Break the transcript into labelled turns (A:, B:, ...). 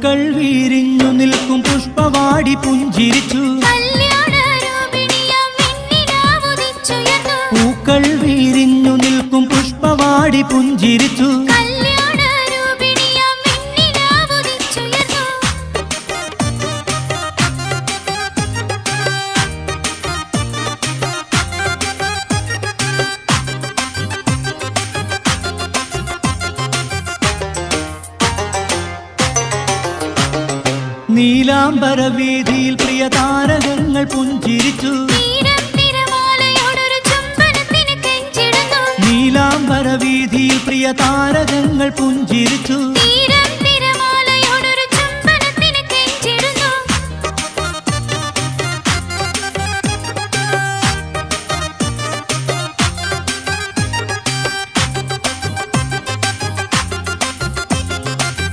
A: പൂക്കൾ വീരിഞ്ഞു നിൽക്കും പുഷ്പവാടി പുഞ്ചിരിച്ചു പൂക്കൾ വീരിഞ്ഞു നിൽക്കും പുഷ്പവാടി പുഞ്ചിരിച്ചു നീലാംബര വീതിയിൽ പ്രിയ താരകങ്ങൾ പുഞ്ചിരിച്ചു നീലാംബര വീതിയിൽ പ്രിയ താരകങ്ങൾ പുഞ്ചിരിച്ചു